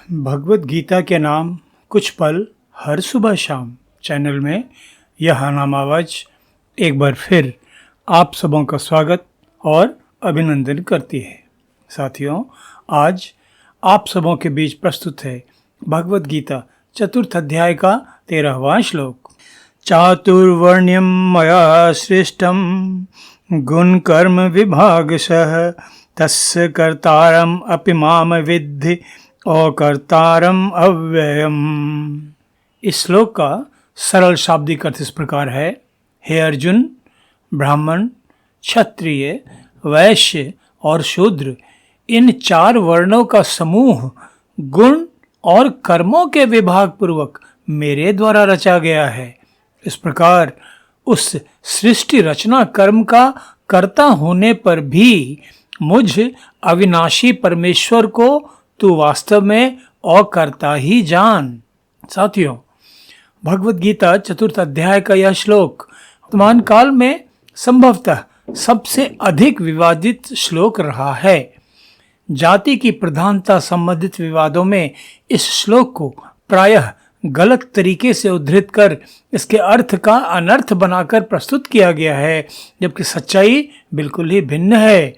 भगवत गीता के नाम कुछ पल हर सुबह शाम चैनल में यह नाम आवाज एक बार फिर आप सबों का स्वागत और अभिनंदन करती है। साथियों, आज आप सबों के बीच प्रस्तुत है भगवत गीता चतुर्थ अध्याय का 13वां श्लोक। चातुर्वर्ण्यम मया सृष्टम गुण कर्म विभागशः तस्य कर्तारम अपि माम विद्धि अकर्तारम अव्ययम। इस श्लोक का सरल शाब्दिक अर्थ इस प्रकार है। हे अर्जुन, ब्राह्मण, क्षत्रिय, वैश्य और शूद्र, इन 4 वर्णों का समूह गुण और कर्मों के विभाग पूर्वक मेरे द्वारा रचा गया है। इस प्रकार उस सृष्टि रचना कर्म का कर्ता होने पर भी मुझ अविनाशी परमेश्वर को तू वास्तव में अकर्ता ही जान। साथियों, भगवत गीता चतुर्थ अध्याय का यह श्लोक वर्तमान काल में संभवतः सबसे अधिक विवादित श्लोक रहा है। जाति की प्रधानता संबंधित विवादों में इस श्लोक को प्रायः गलत तरीके से उद्धृत कर इसके अर्थ का अनर्थ बनाकर प्रस्तुत किया गया है, जबकि सच्चाई बिल्कुल ही भिन्न है।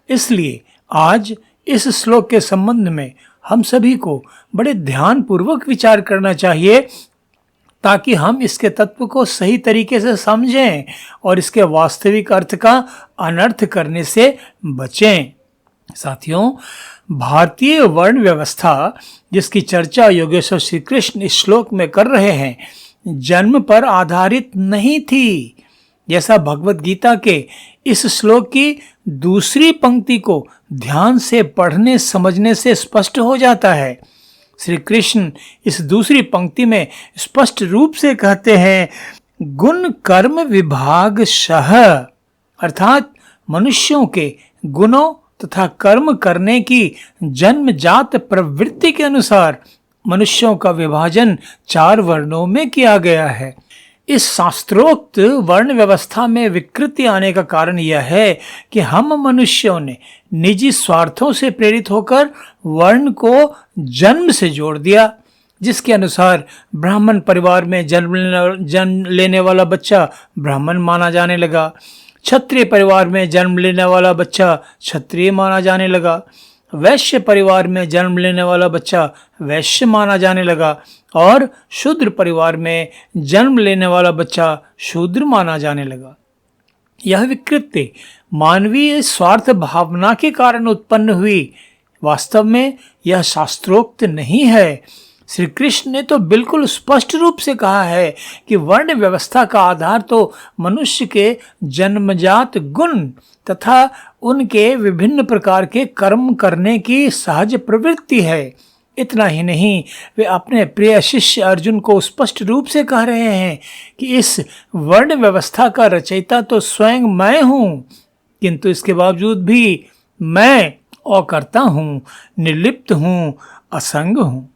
इसलिए आज इस श्लोक के संबंध में हम सभी को बड़े ध्यानपूर्वक विचार करना चाहिए, ताकि हम इसके तत्व को सही तरीके से समझें और इसके वास्तविक अर्थ का अनर्थ करने से बचें। साथियों, भारतीय वर्ण व्यवस्था जिसकी चर्चा योगेश्वर श्री कृष्ण इस श्लोक में कर रहे हैं, जन्म पर आधारित नहीं थी, जैसा भगवत गीता के इस श्लोक की दूसरी पंक्ति को ध्यान से पढ़ने समझने से स्पष्ट हो जाता है। श्री कृष्ण इस दूसरी पंक्ति में स्पष्ट रूप से कहते हैं, गुण कर्म विभागशः, अर्थात मनुष्यों के गुणों तथा कर्म करने की जन्मजात प्रवृत्ति के अनुसार मनुष्यों का विभाजन 4 वर्णों में किया गया है। इस शास्त्रोक्त वर्ण व्यवस्था में विकृति आने का कारण यह है कि हम मनुष्यों ने निजी स्वार्थों से प्रेरित होकर वर्ण को जन्म से जोड़ दिया, जिसके अनुसार ब्राह्मण परिवार में जन्म लेने वाला बच्चा ब्राह्मण माना जाने लगा, क्षत्रिय परिवार में जन्म लेने वाला बच्चा क्षत्रिय माना जाने लगा, वैश्य परिवार में जन्म लेने वाला बच्चा वैश्य माना जाने लगा और शूद्र परिवार में जन्म लेने वाला बच्चा शूद्र माना जाने लगा। यह विकृति मानवीय स्वार्थ भावना के कारण उत्पन्न हुई। वास्तव में यह शास्त्रोक्त नहीं है। श्री कृष्ण ने तो बिल्कुल स्पष्ट रूप से कहा है कि वर्ण व्यवस्था का आधार तो मनुष्य के जन्मजात गुण तथा उनके विभिन्न प्रकार के कर्म करने की सहज प्रवृत्ति है। इतना ही नहीं, वे अपने प्रिय शिष्य अर्जुन को स्पष्ट रूप से कह रहे हैं कि इस वर्ण व्यवस्था का रचयिता तो स्वयं मैं हूँ, किंतु इसके बावजूद भी मैं अकर्ता हूँ, निर्लिप्त हूँ, असंग हूँ।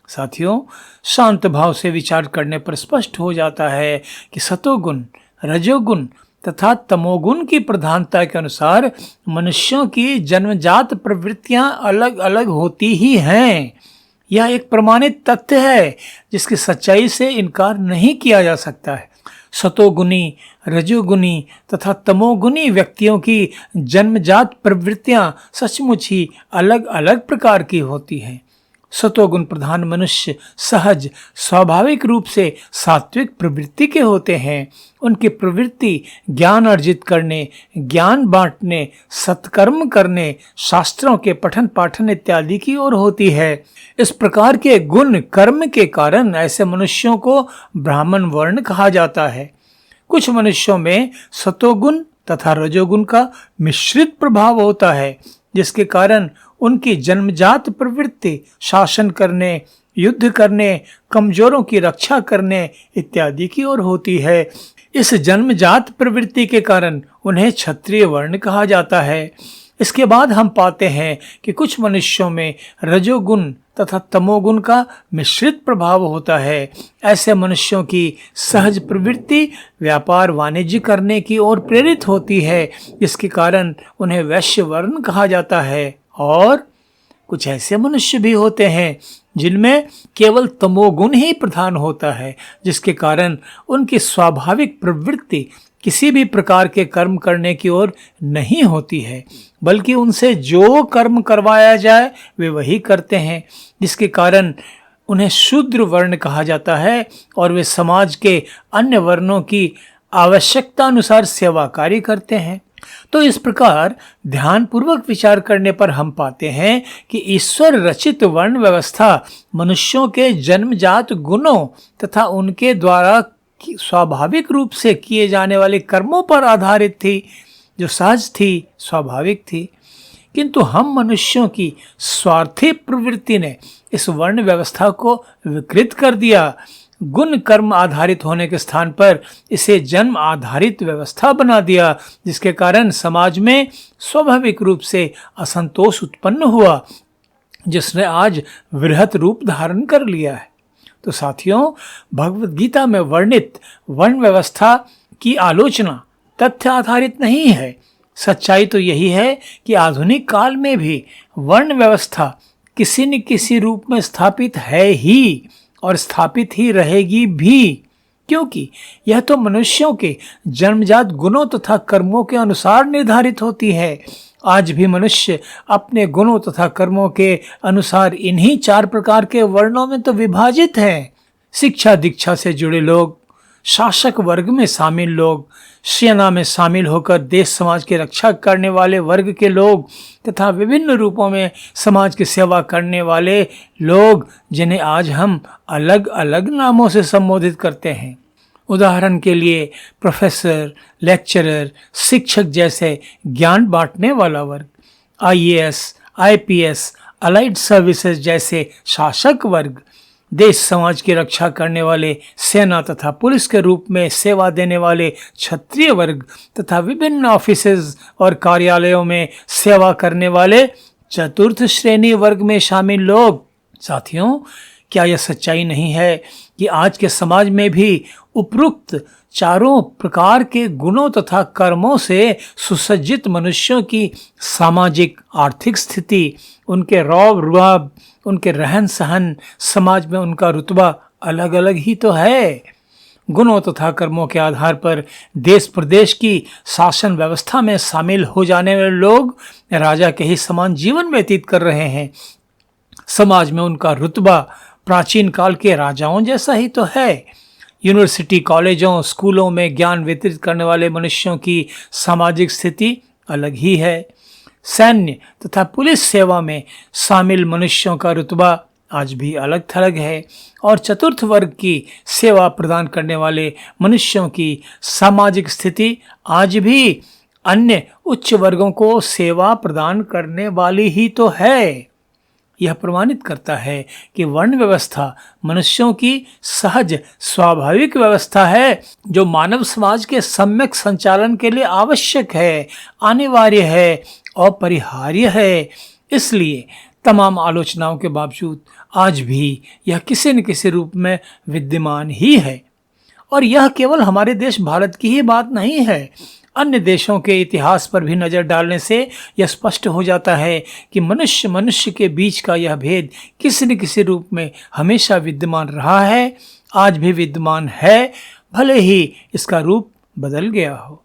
साथियों, शांत भाव से विचार करने पर स्पष्ट हो जाता है कि सतोगुण, रजोगुण तथा तमोगुण की प्रधानता के अनुसार मनुष्यों की जन्मजात प्रवृत्तियां अलग अलग होती ही हैं। यह एक प्रमाणित तथ्य है जिसकी सच्चाई से इनकार नहीं किया जा सकता है। सतोगुणी, रजोगुणी तथा तमोगुणी व्यक्तियों की जन्मजात प्रवृत्तियां सचमुच ही अलग अलग प्रकार की होती हैं। सतोगुण प्रधान मनुष्य सहज स्वाभाविक रूप से सात्विक प्रवृत्ति के होते हैं। उनकी प्रवृत्ति ज्ञान अर्जित करने, ज्ञान बांटने, सत्कर्म करने, शास्त्रों के पठन पाठन इत्यादि की ओर होती है। इस प्रकार के गुण कर्म के कारण ऐसे मनुष्यों को ब्राह्मण वर्ण कहा जाता है। कुछ मनुष्यों में सतोगुण तथा रजोगुण का मिश्रित प्रभाव होता है, जिसके कारण उनकी जन्मजात प्रवृत्ति शासन करने, युद्ध करने, कमजोरों की रक्षा करने इत्यादि की ओर होती है। इस जन्मजात प्रवृत्ति के कारण उन्हें क्षत्रिय वर्ण कहा जाता है। इसके बाद हम पाते हैं कि कुछ मनुष्यों में रजोगुण तथा तमोगुण का मिश्रित प्रभाव होता है। ऐसे मनुष्यों की सहज प्रवृत्ति व्यापार वाणिज्य करने की ओर प्रेरित होती है, जिसके कारण उन्हें वैश्य वर्ण कहा जाता है। और कुछ ऐसे मनुष्य भी होते हैं जिनमें केवल तमोगुण ही प्रधान होता है, जिसके कारण उनकी स्वाभाविक प्रवृत्ति किसी भी प्रकार के कर्म करने की ओर नहीं होती है, बल्कि उनसे जो कर्म करवाया जाए वे वही करते हैं, जिसके कारण उन्हें शूद्र वर्ण कहा जाता है और वे समाज के अन्य वर्णों की आवश्यकता अनुसार सेवा कार्य करते हैं। तो इस प्रकार ध्यानपूर्वक विचार करने पर हम पाते हैं कि ईश्वर रचित वर्ण व्यवस्था मनुष्यों के जन्मजात गुणों तथा उनके द्वारा स्वाभाविक रूप से किए जाने वाले कर्मों पर आधारित थी, जो सहज थी, स्वाभाविक थी। किंतु हम मनुष्यों की स्वार्थी प्रवृत्ति ने इस वर्ण व्यवस्था को विकृत कर दिया। गुण कर्म आधारित होने के स्थान पर इसे जन्म आधारित व्यवस्था बना दिया, जिसके कारण समाज में स्वाभाविक रूप से असंतोष उत्पन्न हुआ, जिसने आज वृहत रूप धारण कर लिया है। तो साथियों, भगवत गीता में वर्णित वर्ण व्यवस्था की आलोचना तथ्य आधारित नहीं है। सच्चाई तो यही है कि आधुनिक काल में भी वर्ण व्यवस्था किसी न किसी रूप में स्थापित है ही और स्थापित ही रहेगी भी, क्योंकि यह तो मनुष्यों के जन्मजात गुणों तथा कर्मों के अनुसार निर्धारित होती है। आज भी मनुष्य अपने गुणों तथा कर्मों के अनुसार इन्हीं 4 प्रकार के वर्णों में तो विभाजित है। शिक्षा दीक्षा से जुड़े लोग, शासक वर्ग में शामिल लोग, सेना में शामिल होकर देश समाज की रक्षा करने वाले वर्ग के लोग तथा विभिन्न रूपों में समाज की सेवा करने वाले लोग, जिन्हें आज हम अलग अलग नामों से संबोधित करते हैं। उदाहरण के लिए प्रोफेसर, लेक्चरर, शिक्षक जैसे ज्ञान बांटने वाला वर्ग, IAS, IPS, अलाइड सर्विसेज जैसे शासक वर्ग, देश समाज की रक्षा करने वाले सेना तथा पुलिस के रूप में सेवा देने वाले क्षत्रिय वर्ग तथा विभिन्न ऑफिसेज और कार्यालयों में सेवा करने वाले चतुर्थ श्रेणी वर्ग में शामिल लोग। साथियों, क्या यह सच्चाई नहीं है कि आज के समाज में भी उपरोक्त चारों प्रकार के गुणों तथा कर्मों से सुसज्जित मनुष्यों की सामाजिक आर्थिक स्थिति, उनके रौब रुआब, उनके रहन सहन, समाज में उनका रुतबा अलग अलग ही तो है। गुणों तथा कर्मों के आधार पर देश प्रदेश की शासन व्यवस्था में शामिल हो जाने वाले लोग राजा के ही समान जीवन व्यतीत कर रहे हैं। समाज में उनका रुतबा प्राचीन काल के राजाओं जैसा ही तो है। यूनिवर्सिटी, कॉलेजों, स्कूलों में ज्ञान वितरित करने वाले मनुष्यों की सामाजिक स्थिति अलग ही है। सैन्य तथा पुलिस सेवा में शामिल मनुष्यों का रुतबा आज भी अलग थलग है और चतुर्थ वर्ग की सेवा प्रदान करने वाले मनुष्यों की सामाजिक स्थिति आज भी अन्य उच्च वर्गों को सेवा प्रदान करने वाली ही तो है। यह प्रमाणित करता है कि वर्ण व्यवस्था मनुष्यों की सहज स्वाभाविक व्यवस्था है, जो मानव समाज के सम्यक संचालन के लिए आवश्यक है, अनिवार्य है, अपरिहार्य है। इसलिए तमाम आलोचनाओं के बावजूद आज भी यह किसी न किसी रूप में विद्यमान ही है। और यह केवल हमारे देश भारत की ही बात नहीं है। अन्य देशों के इतिहास पर भी नज़र डालने से यह स्पष्ट हो जाता है कि मनुष्य के बीच का यह भेद किसी न किसी रूप में हमेशा विद्यमान रहा है, आज भी विद्यमान है, भले ही इसका रूप बदल गया हो।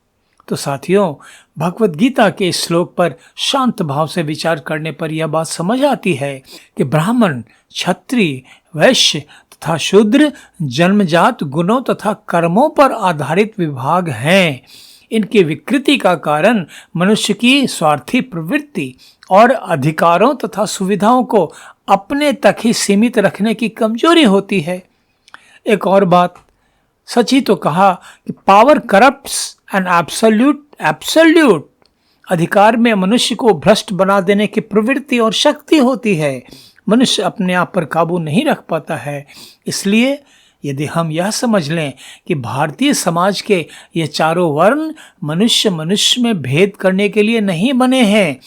तो साथियों, भगवत गीता के इस श्लोक पर शांत भाव से विचार करने पर यह बात समझ आती है कि ब्राह्मण, क्षत्रिय, वैश्य तथा शूद्र जन्मजात गुणों तथा कर्मों पर आधारित विभाग हैं। इनकी विकृति का कारण मनुष्य की स्वार्थी प्रवृत्ति और अधिकारों तथा सुविधाओं को अपने तक ही सीमित रखने की कमजोरी होती है। एक और बात, सच ही तो कहा कि पावर करप्ट्स एंड एब्सोल्यूट अधिकार में मनुष्य को भ्रष्ट बना देने की प्रवृत्ति और शक्ति होती है। मनुष्य अपने आप पर काबू नहीं रख पाता है। इसलिए यदि हम यह समझ लें कि भारतीय समाज के ये चारों वर्ण मनुष्य में भेद करने के लिए नहीं बने हैं,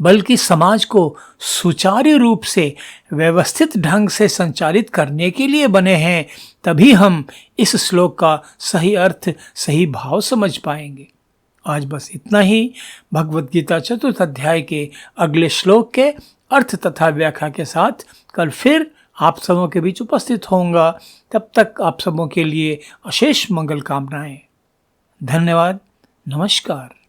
बल्कि समाज को सुचारू रूप से व्यवस्थित ढंग से संचालित करने के लिए बने हैं, तभी हम इस श्लोक का सही अर्थ, सही भाव समझ पाएंगे। आज बस इतना ही। भगवत गीता 4th अध्याय के अगले श्लोक के अर्थ तथा व्याख्या के साथ कल फिर आप सबों के बीच उपस्थित होऊंगा। तब तक आप सबों के लिए अशेष मंगल कामनाएं। धन्यवाद। नमस्कार।